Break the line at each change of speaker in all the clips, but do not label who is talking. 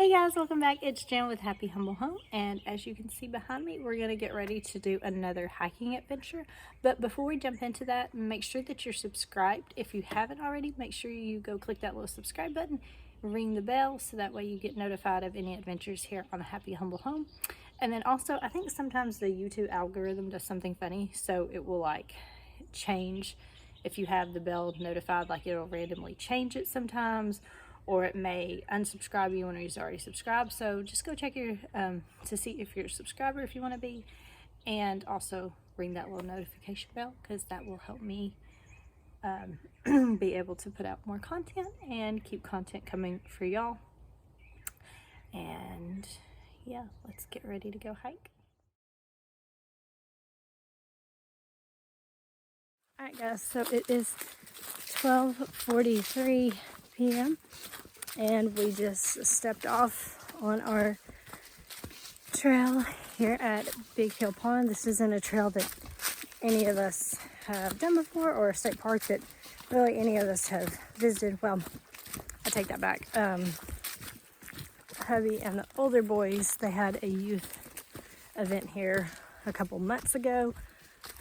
Hey guys, welcome back. It's Jen with Happy Humble Home, and as you can see behind me, we're going to get ready to do another hiking adventure. But before we jump into that, make sure that you're subscribed. If you haven't already, make sure you go click that little subscribe button, ring the bell, so that way you get notified of any adventures here on Happy Humble Home. And then also, I think sometimes the YouTube algorithm does something funny, so it will like change if you have the bell notified, like it'll randomly change it sometimes, or it may unsubscribe you when you're already subscribed. So just go check your to see if you're a subscriber if you want to be, and also ring that little notification bell because that will help me be able to put out more content and keep content coming for y'all. And yeah, let's get ready to go hike. Alright guys, so it is 12:43 p.m. and we just stepped off on our trail here at Big Hill Pond. This isn't a trail that any of us have done before, or a state park that really any of us have visited. Well, I take that back. Hubby and the older boys, they had a youth event here a couple months ago,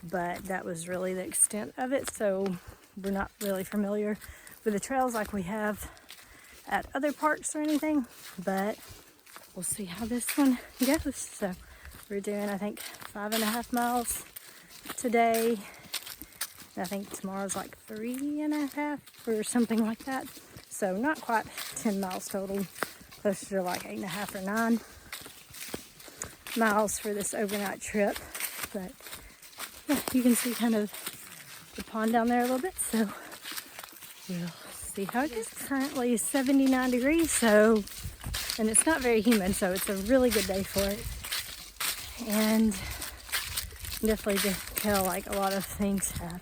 but that was really the extent of it, so we're not really familiar with the trails like we have at other parks or anything, but we'll see how this one goes. So we're doing, I think, 5.5 miles today. And I think tomorrow's like 3.5 or something like that. So not quite 10 miles total, closer to like 8.5 or 9 miles for this overnight trip. But yeah, you can see kind of the pond down there a little bit. So we'll see how it goes. Currently 79 degrees, so, and it's not very humid, so it's a really good day for it. And definitely to tell, like, a lot of things have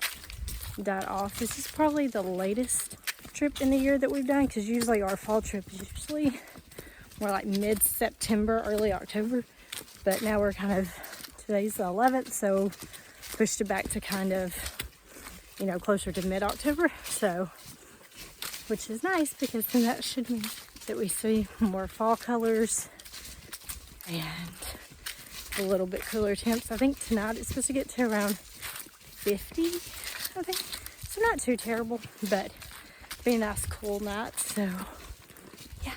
died off. This is probably the latest trip in the year that we've done, because usually our fall trip is usually more like mid-September, early October. But now we're kind of, today's the 11th, so pushed it back to kind of, you know, closer to mid-October. So, which is nice, because then that should mean that we see more fall colors and a little bit cooler temps. I think tonight it's supposed to get to around 50, I think. So not too terrible, but be a nice cool night. So yeah.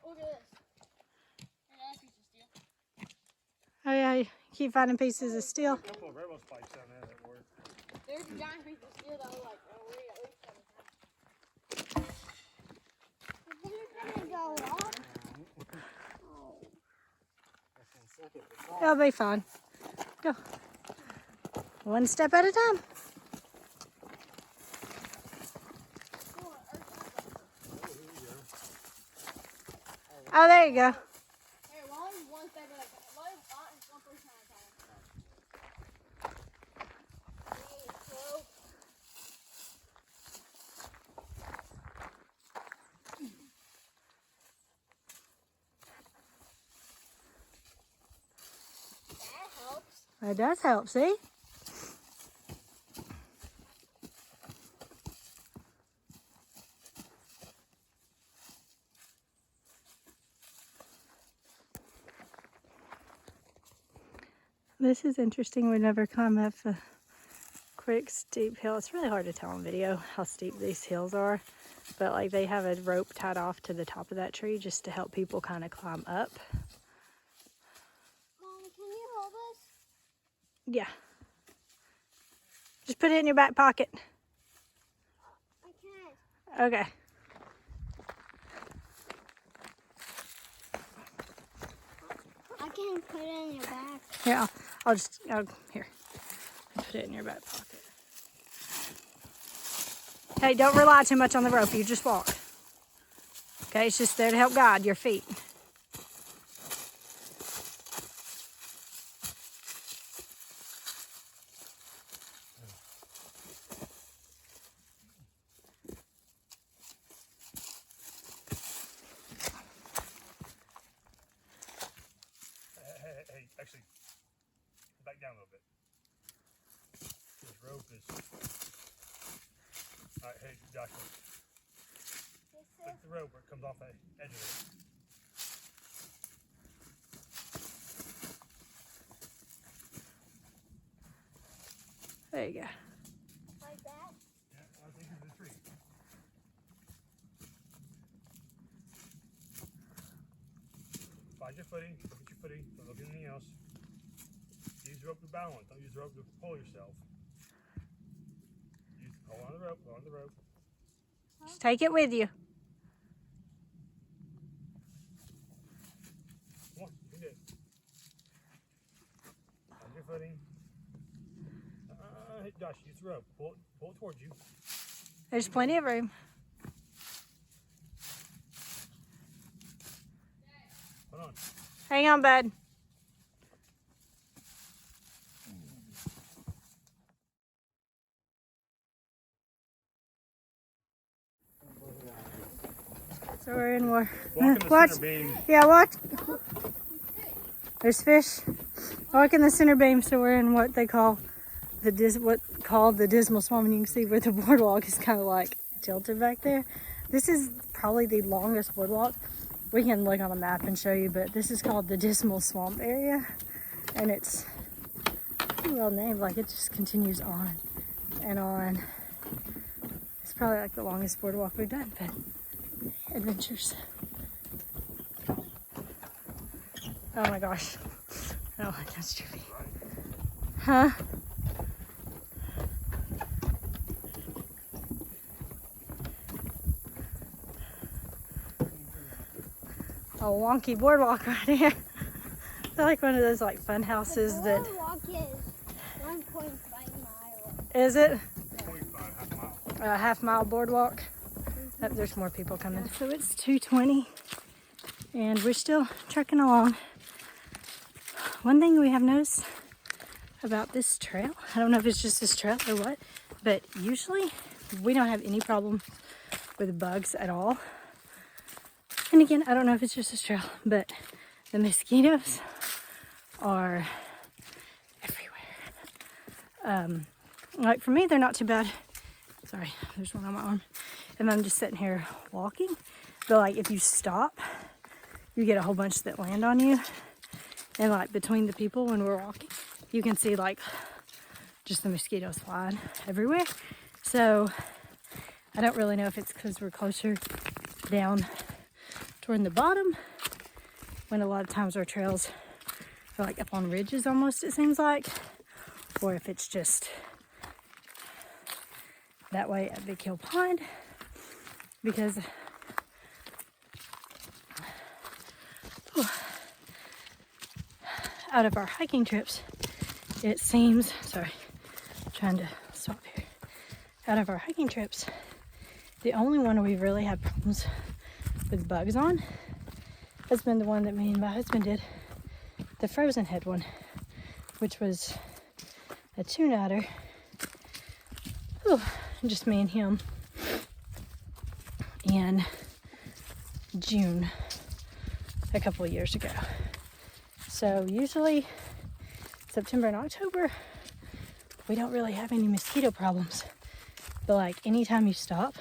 Look at this. And that's a piece of steel.
Oh yeah, you keep finding pieces of steel.
A couple of railroad spikes down there that work.
There's a giant piece of steel that was like, oh, we at least 7 times. You're gonna go off?
It'll be fine. Go. One step at a time. Oh, there you go.
Hey, why don't you one step at a time? Why don't you one person at a time? That helps.
It does help, see? This is interesting. We never come up a quick steep hill. It's really hard to tell on video how steep these hills are, but like they have a rope tied off to the top of that tree just to help people kind of climb up.
Mom, can you hold this?
Yeah. Just put it in your back pocket.
I can't.
Okay.
I can't put it in your back.
Yeah, here. Put it in your back pocket. Hey, don't rely too much on the rope. You just walk. Okay, it's just there to help guide your feet.
Actually, back down a little bit. This rope is. Alright, hey, Joshua. Flick the rope where it comes off the edge of it.
There you go.
Like that?
Yeah, I think it's a tree. Find your footing, look at your footing, don't look at anything else. Use the rope to balance, don't use the rope to pull yourself. Hold on to the rope, hold on to the rope.
Just take it with you.
Come on, you can do it. Find your footing. Hey, Josh, use the rope, pull it towards you.
There's plenty of room.
Hold on.
Hang on, bud. So we're in war.
Walk in the
Watch.
center beam.
Yeah, watch. There's fish. Walk in the center beam. So we're in what they call the Dismal Swamp, and you can see where the boardwalk is kind of like tilted back there. This is probably the longest boardwalk. We can look on a map and show you, but this is called the Dismal Swamp area, and it's pretty well named. Like, it just continues on and on. It's probably like the longest boardwalk we've done, but adventures. Oh my gosh. I don't like that trippy. Huh? A wonky boardwalk right here. I feel like one of those like fun houses that.
The boardwalk is 1.5 miles.
Is it?
0.5, half a mile.
A half-mile boardwalk. Oh, there's more people coming. So it's 2:20 and we're still trekking along. One thing we have noticed about this trail, I don't know if it's just this trail or what, but usually we don't have any problem with bugs at all. And again, I don't know if it's just this trail, but the mosquitoes are everywhere. Like for me, they're not too bad. Sorry, there's one on my arm. And I'm just sitting here walking. But like if you stop, you get a whole bunch that land on you. And like between the people when we're walking, you can see like just the mosquitoes flying everywhere. So I don't really know if it's because we're closer down toward the bottom, when a lot of times our trails are like up on ridges almost, it seems like, or if it's just that way at Big Hill Pond, because out of our hiking trips, it seems, sorry, trying to stop here. Out of our hiking trips, the only one we've really had problems with bugs on has been the one that me and my husband did, the Frozen Head one, which was a 2-nighter. Just me and him in June a couple of years ago. So usually September and October we don't really have any mosquito problems, but like anytime you stop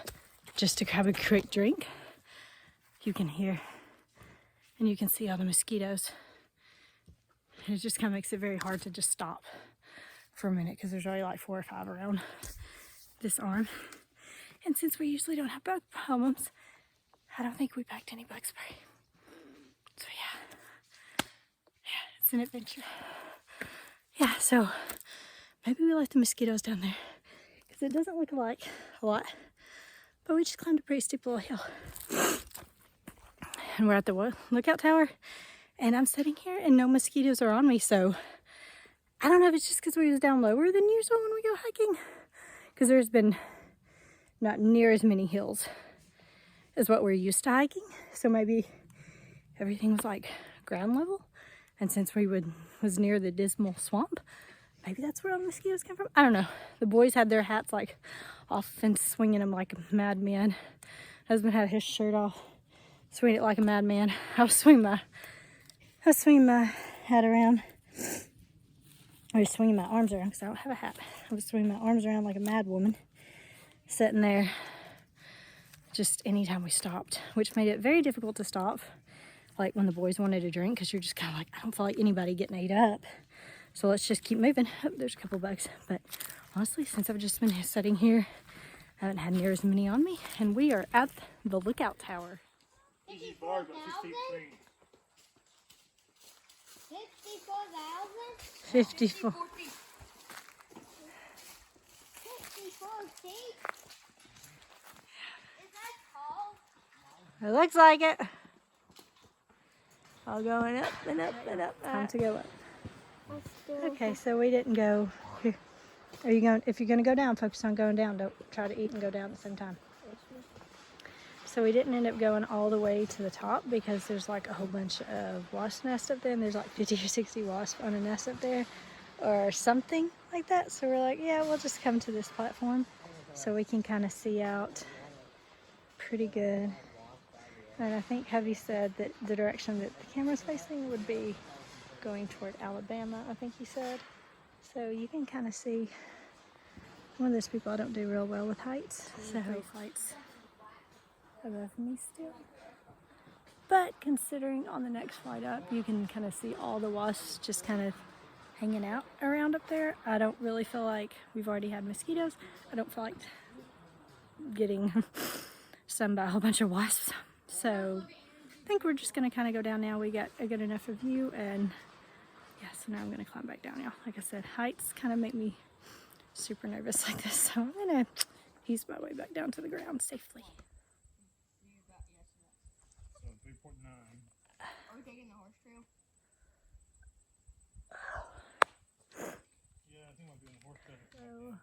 just to grab a quick drink, you can hear and you can see all the mosquitoes. And it just kind of makes it very hard to just stop for a minute because there's already like 4 or 5 around this arm. And since we usually don't have bug problems, I don't think we packed any bug spray. So yeah, it's an adventure. Yeah, so maybe we left the mosquitoes down there because it doesn't look like a lot, but we just climbed a pretty steep little hill. And we're at the lookout tower, and I'm sitting here and no mosquitoes are on me, so I don't know if it's just because we was down lower than usual when we go hiking, because there's been not near as many hills as what we're used to hiking, so maybe everything was like ground level, and since we was near the Dismal Swamp, maybe that's where all the mosquitoes come from. I don't know. The boys had their hats like off and swinging them like madmen. Husband had his shirt off, swinging it like a madman. I was swinging my hat around I was swinging my arms around because I don't have a hat. I was swinging my arms around like a mad woman, sitting there just anytime we stopped, which made it very difficult to stop. Like when the boys wanted a drink, because you're just kind of like, I don't feel like anybody getting ate up. So let's just keep moving. Oh, there's a couple bugs. But honestly, since I've just been sitting here, I haven't had near as many on me. And we are at the lookout tower.
Easy bar, but 53.
54,000?
54.
54 feet? Is that tall?
It looks like it. All going up and up and up. Time to go up. Okay, so we didn't go here. Are you going? If you're going to go down, focus on going down. Don't try to eat and go down at the same time. So we didn't end up going all the way to the top because there's like a whole bunch of wasp nests up there, and there's like 50 or 60 wasps on a nest up there or something like that. So we're like, yeah, we'll just come to this platform so we can kind of see out pretty good. And I think Hovey said that the direction that the camera's facing would be going toward Alabama, I think he said. So you can kind of see. One of those people I don't do real well with heights, so 3 flights above me still. But considering on the next flight up, you can kind of see all the wasps just kind of hanging out around up there. I don't really feel like we've already had mosquitoes. I don't feel like getting stung by a whole bunch of wasps. So I think we're just going to kind of go down now. We got a good enough of view, and yeah, so now I'm going to climb back down, y'all. Like I said, heights kind of make me super nervous like this, so I'm going to ease my way back down to the ground safely.
So 3.9.
Are we taking the horse trail?
Yeah, I think I'll be on the horse trail.
So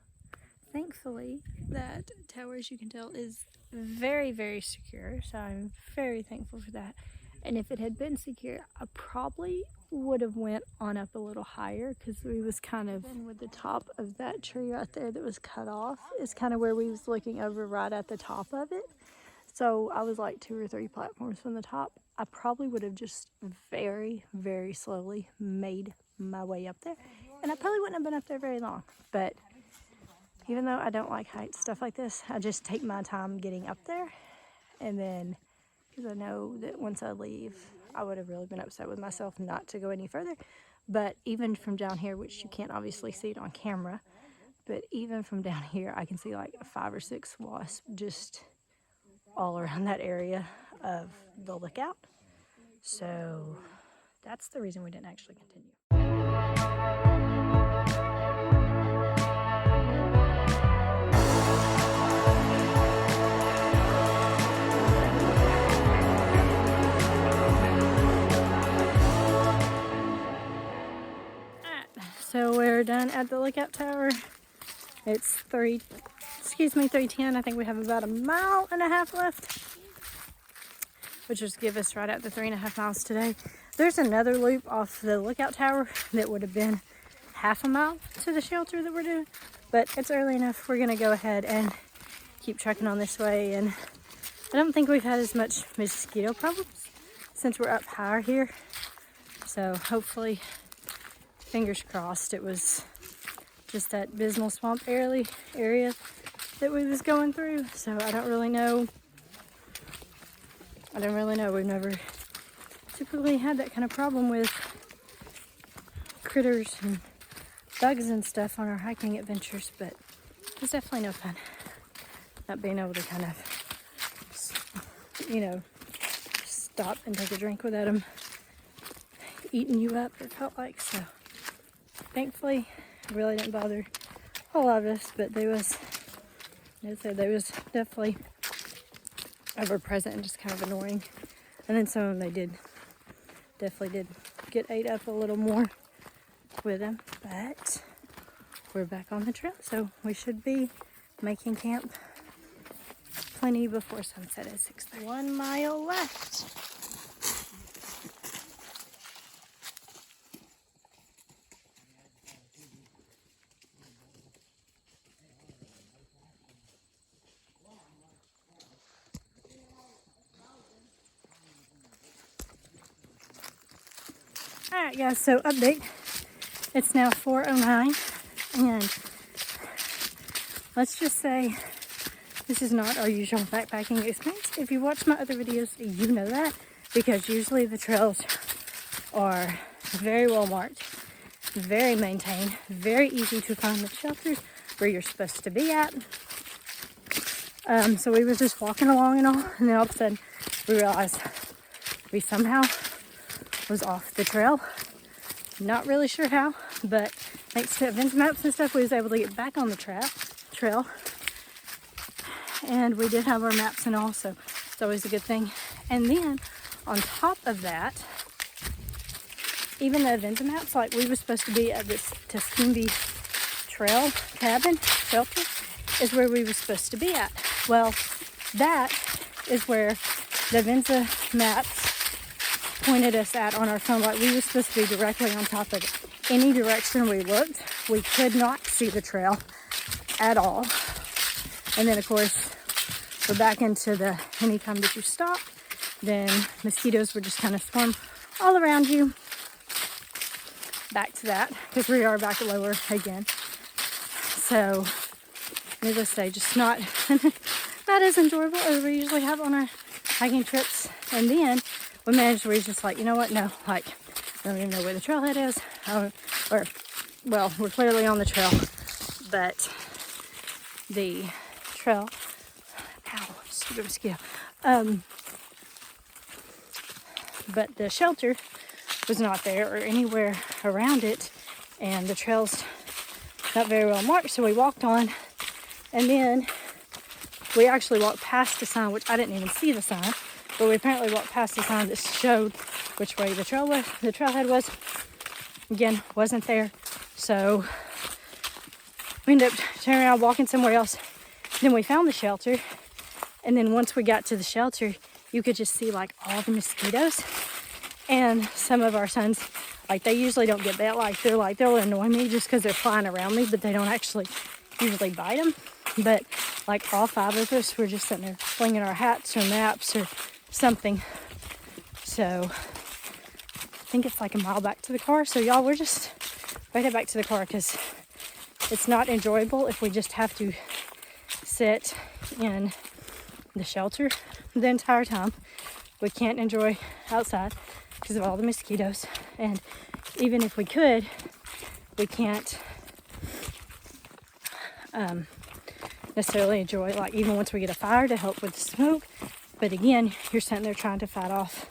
thankfully, that tower, as you can tell, is very, very secure, so I'm very thankful for that. And if it had been secure, I probably would have went on up a little higher, because we was kind of with the top of that tree right there that was cut off is kind of where we was looking over right at the top of it. So I was like 2 or 3 platforms from the top. I probably would have just very, very slowly made my way up there, and I probably wouldn't have been up there very long. But even though I don't like heights, stuff like this, I just take my time getting up there. And then, because I know that once I leave, I would have really been upset with myself not to go any further. But even from down here, which you can't obviously see it on camera, but even from down here, I can see like 5 or 6 wasps just all around that area of the lookout. So that's the reason we didn't actually continue. So we're done at the lookout tower. It's 3:10. I think we have about 1.5 miles left, which just give us right at the 3.5 miles today. There's another loop off the lookout tower that would have been 1/2 mile to the shelter that we're doing, but it's early enough. We're gonna go ahead and keep trucking on this way. And I don't think we've had as much mosquito problems since we're up higher here. So hopefully, fingers crossed, it was just that Bismal Swamp area that we was going through. So I don't really know. We've never typically had that kind of problem with critters and bugs and stuff on our hiking adventures, but it's definitely no fun not being able to kind of, you know, stop and take a drink without them eating you up, it felt like. So thankfully, it really didn't bother a lot of us, but they was definitely ever present and just kind of annoying. And then some of them, definitely did get ate up a little more with them. But we're back on the trail, so we should be making camp plenty before sunset at 6:30. 1 mile left. Alright guys, so update. It's now 4:09, and let's just say this is not our usual backpacking experience. If you watch my other videos, you know that, because usually the trails are very well marked, very maintained, very easy to find the shelters where you're supposed to be at. So we were just walking along and all, and then all of a sudden we realized we somehow was off the trail. Not really sure how, but thanks to Adventure Maps and stuff, we was able to get back on the trail. And we did have our maps and all, so it's always a good thing. And then on top of that, even the Adventure Maps, like we were supposed to be at this Tuskegee Trail cabin shelter, is where we were supposed to be at. Well, that is where the Adventure Maps pointed us at on our phone. Like we were supposed to be directly on top of it. Any direction we looked, we could not see the trail at all. And then of course, we're back into the anytime that you stop, then mosquitoes would just kind of swarm all around you. Back to that, because we are back lower again. So, needless to say, just not as enjoyable as we usually have on our hiking trips. And then we were just like, you know what? No, like, I don't even know where the trailhead is. Well, we're clearly on the trail, but the trail, ow, stupid mosquito. But the shelter was not there or anywhere around it, and the trail's not very well marked, so we walked on, and then we actually walked past the sign, which I didn't even see the sign, but we apparently walked past the sign that showed which way the trailhead was. Again, wasn't there, so we ended up turning around, walking somewhere else. Then we found the shelter, and then once we got to the shelter, you could just see like all the mosquitoes. And some of our sons, like they usually don't get bit. Like they'll annoy me just because they're flying around me, but they don't actually usually bite them. But like all 5 of us were just sitting there flinging our hats or maps or something. So I think it's like a mile back to the car. So y'all, we're just headed back to the car because it's not enjoyable if we just have to sit in the shelter the entire time. We can't enjoy outside because of all the mosquitoes, and even if we could, we can't necessarily enjoy, like even once we get a fire to help with the smoke. But again, you're sitting there trying to fight off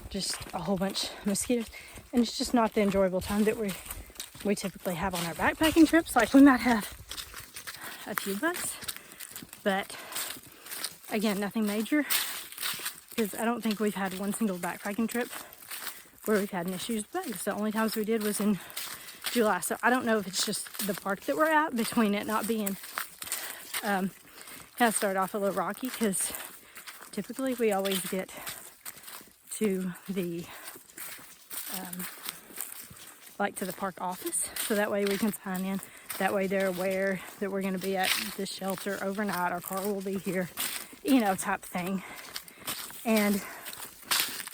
just a whole bunch of mosquitoes, and it's just not the enjoyable time that we typically have on our backpacking trips. Like we might have a few bugs, but again, nothing major, because I don't think we've had one single backpacking trip where we've had an issue with bugs. The only times we did was in July. So I don't know if it's just the park that we're at, between it not being kind of started off a little rocky, because typically we always get to the like to the park office, so that way we can sign in. That way they're aware that we're going to be at the shelter overnight. Our car will be here, you know, type thing. And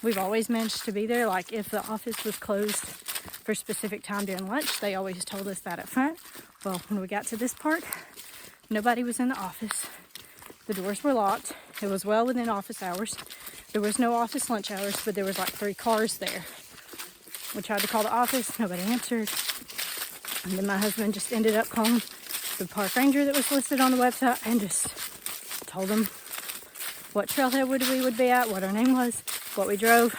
we've always managed to be there. Like if the office was closed for a specific time during lunch, they always told us that up front. Well, when we got to this park, nobody was in the office. The doors were locked. It was well within office hours. There was no office lunch hours, but there was like 3 cars there. We tried to call the office, nobody answered. And then my husband just ended up calling the park ranger that was listed on the website and just told them what trailhead we would be at, what our name was, what we drove,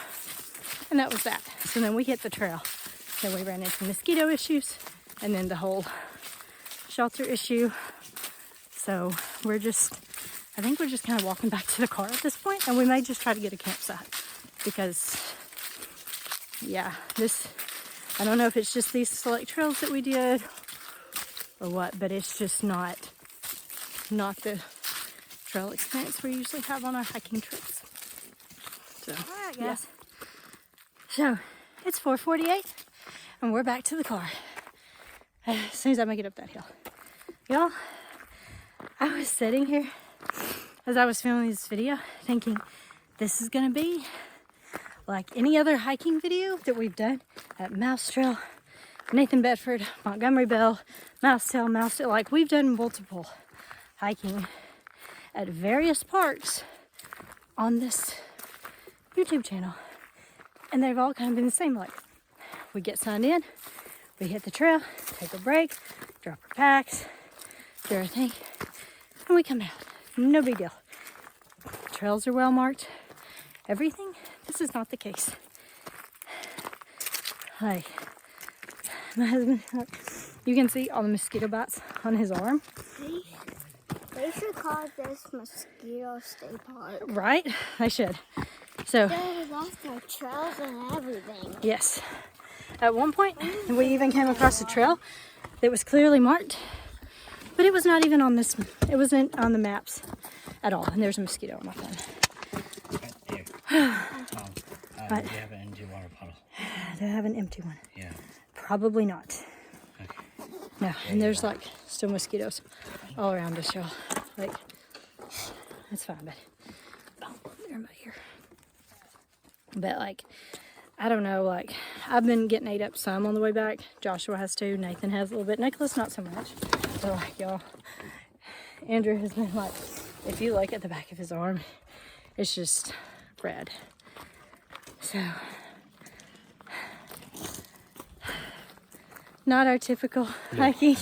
and that was that. So then we hit the trail. Then we ran into mosquito issues, and then the whole shelter issue. So I think we're just kind of walking back to the car at this point, and we may just try to get a campsite, because yeah, I don't know if it's just these select trails that we did or what, but it's just not the trail experience we usually have on our hiking trips. So, all right, guys. Yeah. So, it's 4:48, and we're back to the car as soon as I make it up that hill. Y'all, I was sitting here as I was filming this video thinking this is going to be like any other hiking video that we've done at Mouse Trail, Nathan Bedford, Montgomery Bell, Mousetail, like we've done multiple hiking at various parks on this YouTube channel. And they've all kind of been the same. Like, we get signed in, we hit the trail, take a break, drop our packs, do our thing, and we come out. No big deal. Trails are well marked. Everything. This is not the case. Like, my husband, you can see all the mosquito bites on his arm.
They should call this Mosquito State Park.
Right? They should. So,
They lost their trails and everything.
yes. At one point, we even came across a trail that was clearly marked, but it was not even on this, it wasn't on the maps at all. And there's a mosquito on my phone.
Right there. Do you have an empty water bottle?
Do I have an empty one?
Yeah.
Probably not.
Okay.
No, and there's like still mosquitoes all around us, y'all. Like, that's fine, but oh, they're in my ear. But like, I don't know, like, I've been getting ate up some on the way back. Joshua has too. Nathan has a little bit. Nicholas, not so much. So like, y'all, Andrew has been like, if you look at the back of his arm, it's just red. So, not our typical hiking.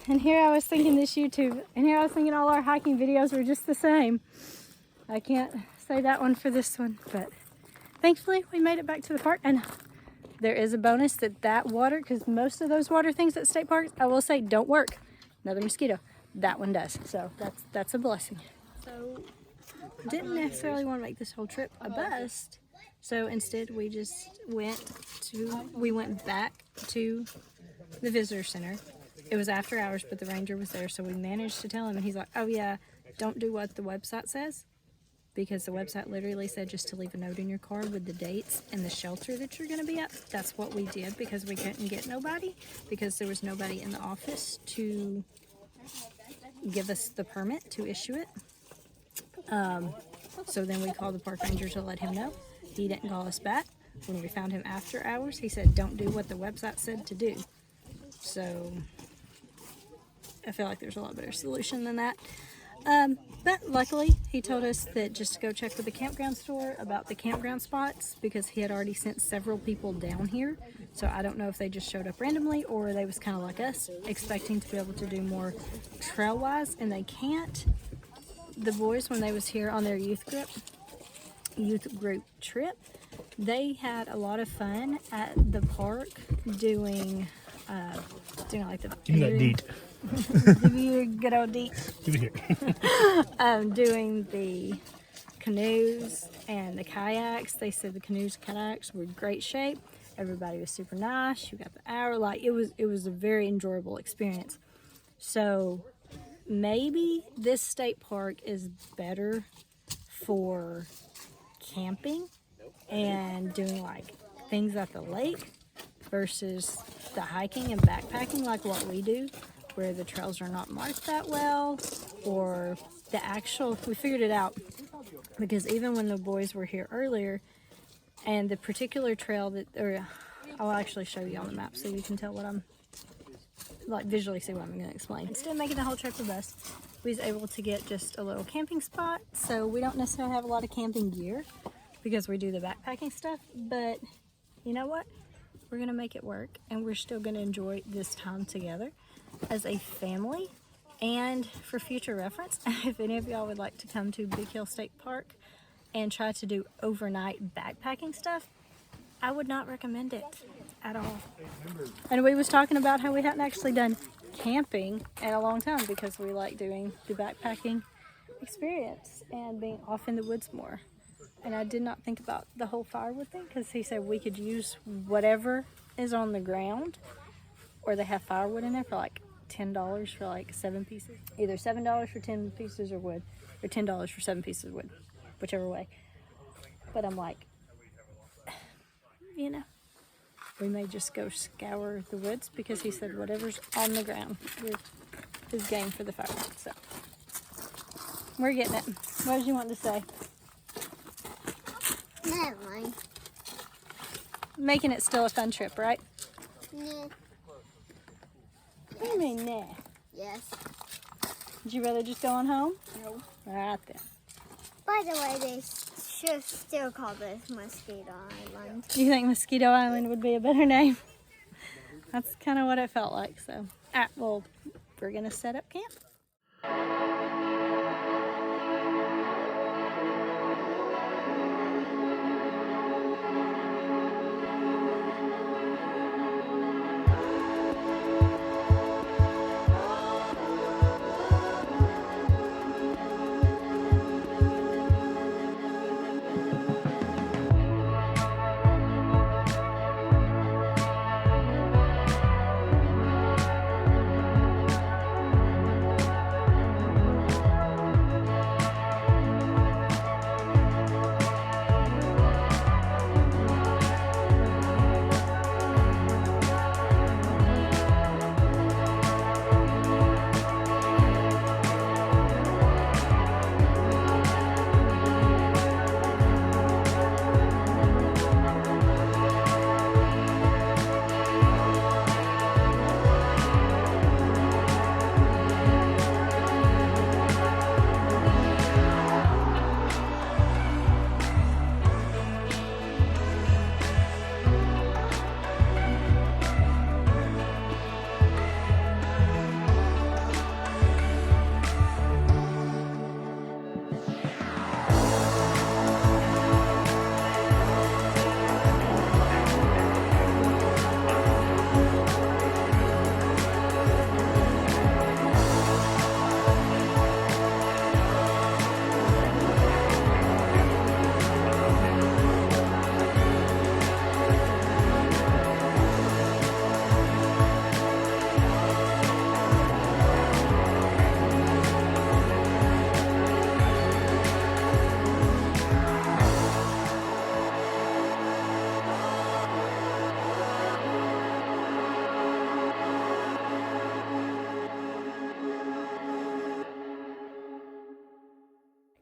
And here I was thinking this YouTube, and here I was thinking all our hiking videos were just the same. I can't say that one for this one, but thankfully we made it back to the park. And there is a bonus that water, because most of those water things at state parks, I will say, don't work. Another mosquito. That one does. So that's a blessing. So didn't necessarily want to make this whole trip a bust. So instead we just went back to the visitor center. It was after hours, but the ranger was there, so we managed to tell him, and he's like, oh yeah, don't do what the website says, because the website literally said just to leave a note in your car with the dates and the shelter that you're going to be at. That's what we did, because we couldn't get nobody, because there was nobody in the office to give us the permit to issue it. So then we called the park ranger to let him know. He didn't call us back. When we found him after hours, he said, don't do what the website said to do. So I feel like there's a lot better solution than that. But luckily, he told us that just to go check with the campground store about the campground spots, because he had already sent several people down here. So I don't know if they just showed up randomly, or they was kind of like us, expecting to be able to do more trail-wise, and they can't. The boys, when they was here on their youth group trip, they had a lot of fun at the park doing like the
Give me that deet.
Give you a good old deet.
Give it here.
Doing the canoes and the kayaks. They said the canoes and kayaks were in great shape. Everybody was super nice. You got the hour. Like, it was a very enjoyable experience. So maybe this state park is better for camping and doing like things at the lake versus the hiking and backpacking like what we do, where the trails are not marked that well, or the actual, we figured it out, because even when the boys were here earlier, and the particular trail that, or I'll actually show you on the map so you can tell what I'm, like, visually see what I'm going to explain. Instead of making the whole trip a bus, we was able to get just a little camping spot, so we don't necessarily have a lot of camping gear because we do the backpacking stuff, but you know what? We're going to make it work, and we're still going to enjoy this time together as a family. And for future reference, if any of y'all would like to come to Big Hill State Park and try to do overnight backpacking stuff, I would not recommend it at all. And we was talking about how we hadn't actually done camping in a long time because we like doing the backpacking experience and being off in the woods more. And I did not think about the whole firewood thing, because he said we could use whatever is on the ground, or they have firewood in there for like $10 for like 7 pieces. Either $7 for 10 pieces of wood, or $10 for 7 pieces of wood, whichever way. But I'm like, you know, we may just go scour the woods, because he said whatever's on the ground is game for the firewood. So we're getting it. What did you want to say?
Never mind.
Making it still a fun trip, right?
Nah.
What do you mean, nah?
Yes.
Would you rather just go on home?
No.
All right then.
By the way, they should still call this Mosquito Island.
Do you think Mosquito Island would be a better name? That's kind of what it felt like. So, well, we're gonna set up camp.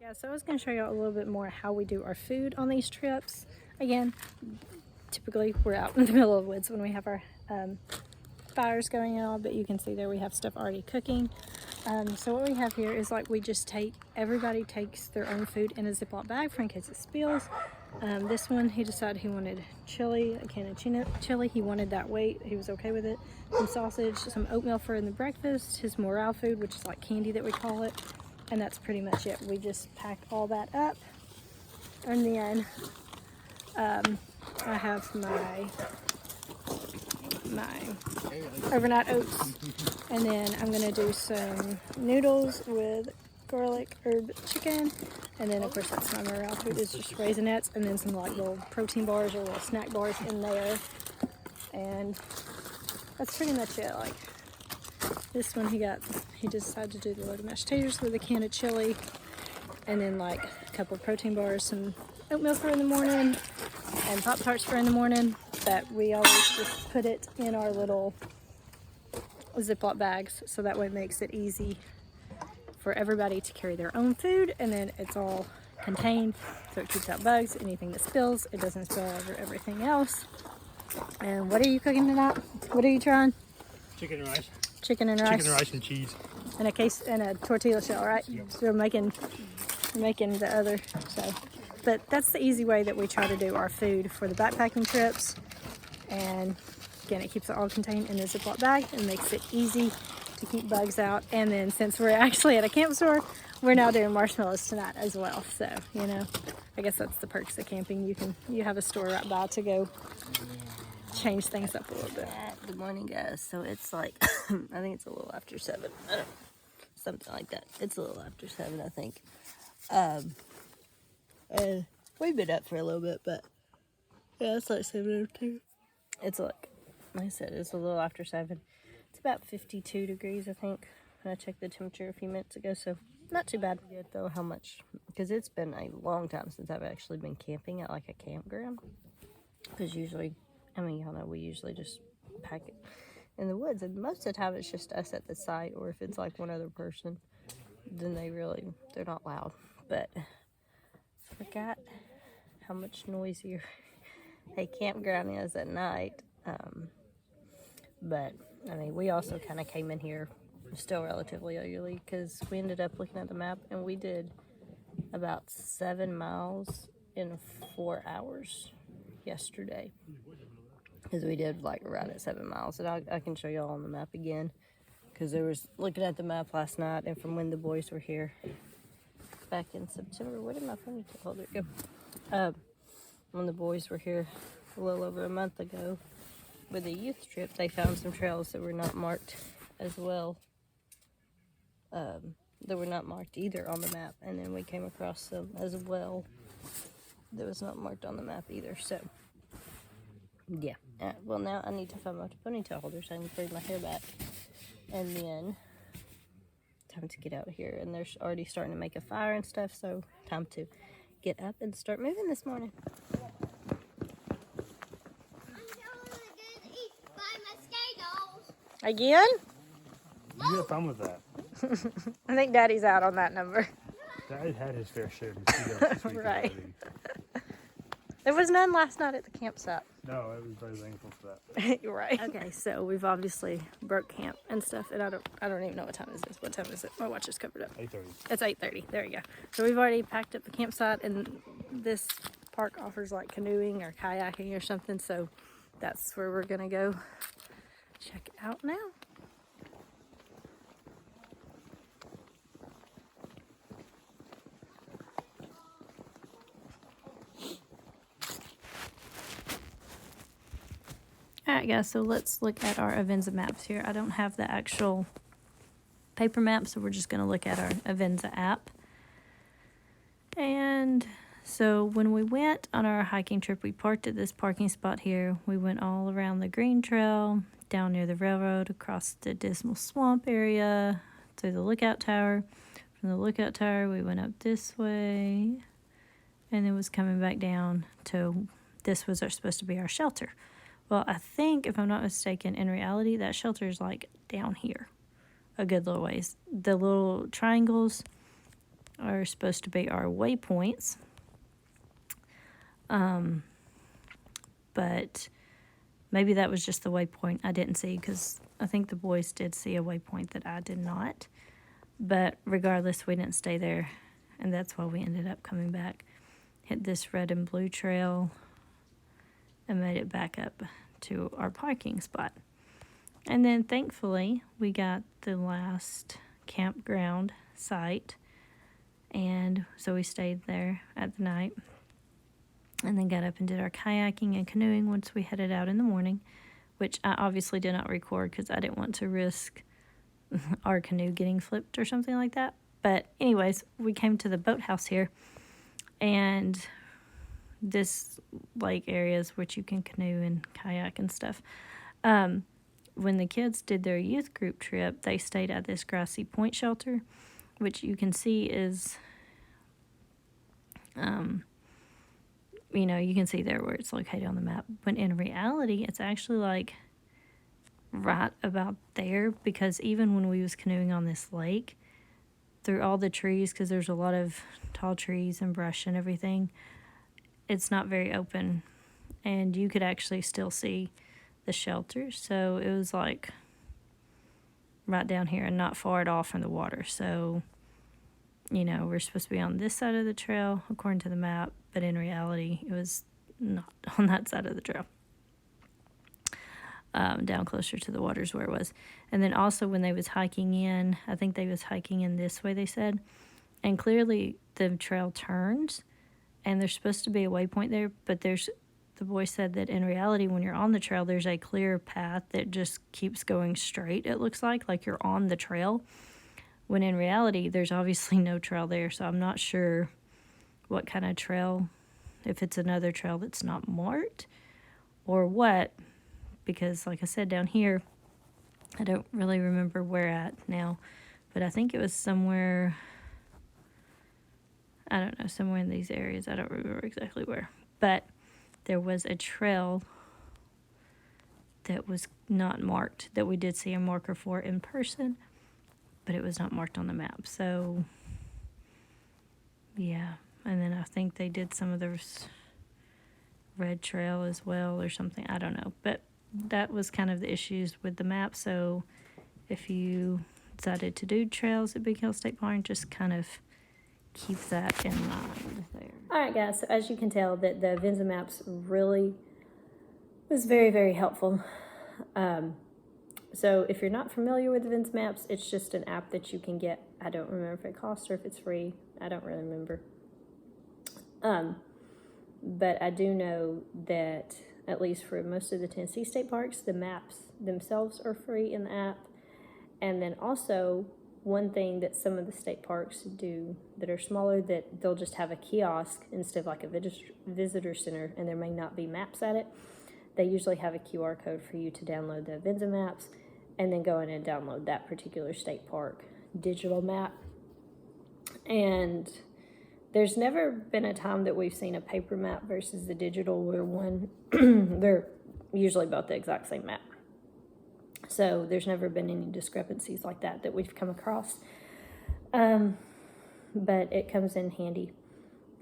Yeah, so I was going to show you a little bit more how we do our food on these trips. Again, typically we're out in the middle of the woods when we have our fires going and all, but you can see there we have stuff already cooking. So what we have here is like we just everybody takes their own food in a Ziploc bag for in case it spills. This one, he decided he wanted chili, a can of chili. He wanted that weight. He was okay with it. Some sausage, some oatmeal for in the breakfast, his morale food, which is like candy that we call it. And that's pretty much it. We just pack all that up. And then I have my overnight oats. And then I'm gonna do some noodles with garlic herb chicken. And then of course that's my morale food, is just Raisinets, and then some like little protein bars or little snack bars in there. And that's pretty much it. Like this one he decided to do the loaded mashed potatoes with a can of chili, and then like a couple of protein bars, some oatmeal for in the morning, and Pop-Tarts for in the morning. That we always just put it in our little Ziploc bags, so that way it makes it easy for everybody to carry their own food, and then it's all contained, so it keeps out bugs. Anything that spills, it doesn't spill over everything else. And what are you cooking tonight? What are you trying?
Chicken and rice.
Chicken and rice.
Chicken and rice and cheese.
And a tortilla shell, right?
Yep.
So we're making the other. So, but that's the easy way that we try to do our food for the backpacking trips. And again, it keeps it all contained in the Ziploc bag and makes it easy to keep bugs out. And then since we're actually at a camp store, we're now doing marshmallows tonight as well. So, you know, I guess that's the perks of camping. You have a store right by to go change things up a little bit.
Good morning, guys. So it's like I think it's a little after 7. I don't know, something like that. It's a little after 7, I think. And we've been up for a little bit, but yeah, it's like 7:02. It's like I said, it's a little after 7. It's about 52 degrees, I think. I checked the temperature a few minutes ago, so not too bad. Yet though, how much? Because it's been a long time since I've actually been camping at like a campground. Because usually, I mean, y'all know we usually just pack it in the woods, and most of the time it's just us at the site, or if it's like one other person, then they're not loud. But I forgot how much noisier a campground is at night. But I mean, we also kind of came in here still relatively early because we ended up looking at the map and we did about 7 miles in 4 hours yesterday. Because we did like right at 7 miles, and I can show y'all on the map again. Because there was looking at the map last night, and from when the boys were here back in September. Where did my ponytail? Oh, there it go. When the boys were here a little over a month ago with a youth trip, they found some trails that were not marked as well. That were not marked either on the map, and then we came across some as well that was not marked on the map either. So, yeah. Well, now I need to find my ponytail holder so I can braid my hair back. And then, time to get out of here. And they're already starting to make a fire and stuff, so time to get up and start moving this morning.
I'm gonna get eaten by mosquitoes.
Again?
You have fun with that.
I think Daddy's out on that number.
Dad had his fair share of mosquitoes this weekend
Right.
already.
There was none last night at the campsite.
No, I was very thankful for that.
You're right. Okay, so we've obviously broke camp and stuff, and I don't even know what time is this. What time is it? My watch is covered up.
8:30.
It's 8:30. There you go. So we've already packed up the campsite, and this park offers like canoeing or kayaking or something. So that's where we're gonna go check it out now. Alright guys, so let's look at our Avenza maps here. I don't have the actual paper map, so we're just going to look at our Avenza app. And so when we went on our hiking trip, we parked at this parking spot here. We went all around the green trail, down near the railroad, across the Dismal Swamp area, through the lookout tower. From the lookout tower, we went up this way, and then was coming back down to, this was supposed to be our shelter. Well, I think, if I'm not mistaken, in reality, that shelter is like down here a good little ways. The little triangles are supposed to be our waypoints. But maybe that was just the waypoint I didn't see, because I think the boys did see a waypoint that I did not. But regardless, we didn't stay there, and that's why we ended up coming back. Hit this red and blue trail and made it back up to our parking spot. And then thankfully we got the last campground site, and so we stayed there at the night and then got up and did our kayaking and canoeing once we headed out in the morning, which I obviously did not record because I didn't want to risk our canoe getting flipped or something like that. But anyways, we came to the boathouse here, and this lake areas which you can canoe and kayak and stuff. When the kids did their youth group trip, they stayed at this Grassy Point shelter, which you can see is, you can see there where it's located on the map. But in reality, it's actually like right about there, because even when we was canoeing on this lake, through all the trees, because there's a lot of tall trees and brush and everything, it's not very open, and you could actually still see the shelter. So it was like right down here and not far at all from the water. So, we're supposed to be on this side of the trail according to the map, but in reality, it was not on that side of the trail. Down closer to the waters where it was. And then also when they was hiking in, I think they was hiking in this way, they said, and clearly the trail turns, and there's supposed to be a waypoint there, but the boy said that in reality, when you're on the trail, there's a clear path that just keeps going straight, it looks like you're on the trail, when in reality, there's obviously no trail there. So I'm not sure what kind of trail, if it's another trail that's not marked or what, because like I said, down here, I don't really remember where at now, but I think it was somewhere, I don't know, somewhere in these areas. I don't remember exactly where. But there was a trail that was not marked, that we did see a marker for in person, but it was not marked on the map. So, yeah. And then I think they did some of the red trail as well or something. I don't know. But that was kind of the issues with the map. So if you decided to do trails at Big Hill State Park, just kind of keep that in mind there. All right, guys. So as you can tell, that the Avenza Maps really was very, very helpful. So if you're not familiar with Avenza Maps, it's just an app that you can get. I don't remember if it costs or if it's free. I don't really remember. But I do know that at least for most of the Tennessee state parks, the maps themselves are free in the app. And then also, one thing that some of the state parks do that are smaller, that they'll just have a kiosk instead of like a visitor center, and there may not be maps at it. They usually have a QR code for you to download the Avenza Maps and then go in and download that particular state park digital map. And there's never been a time that we've seen a paper map versus the digital where one, they're usually both the exact same map. So there's never been any discrepancies like that we've come across. But it comes in handy,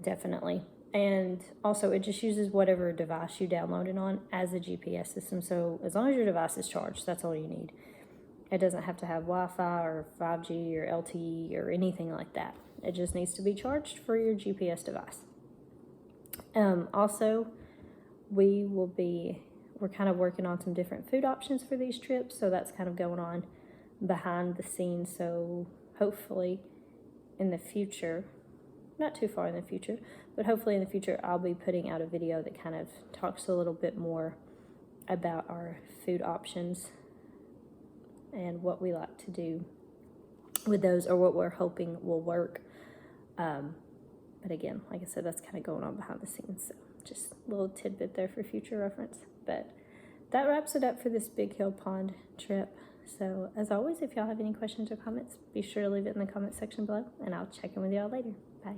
definitely. And also it just uses whatever device you download it on as a GPS system. So as long as your device is charged, that's all you need. It doesn't have to have Wi-Fi or 5G or LTE or anything like that. It just needs to be charged for your GPS device. Also, we're kind of working on some different food options for these trips. So that's kind of going on behind the scenes. So hopefully in the future, not too far in the future, but hopefully in the future, I'll be putting out a video that kind of talks a little bit more about our food options and what we like to do with those, or what we're hoping will work. But again, like I said, that's kind of going on behind the scenes. So just a little tidbit there for future reference. But that wraps it up for this Big Hill Pond trip. So as always, if y'all have any questions or comments, be sure to leave it in the comment section below, and I'll check in with y'all later. Bye.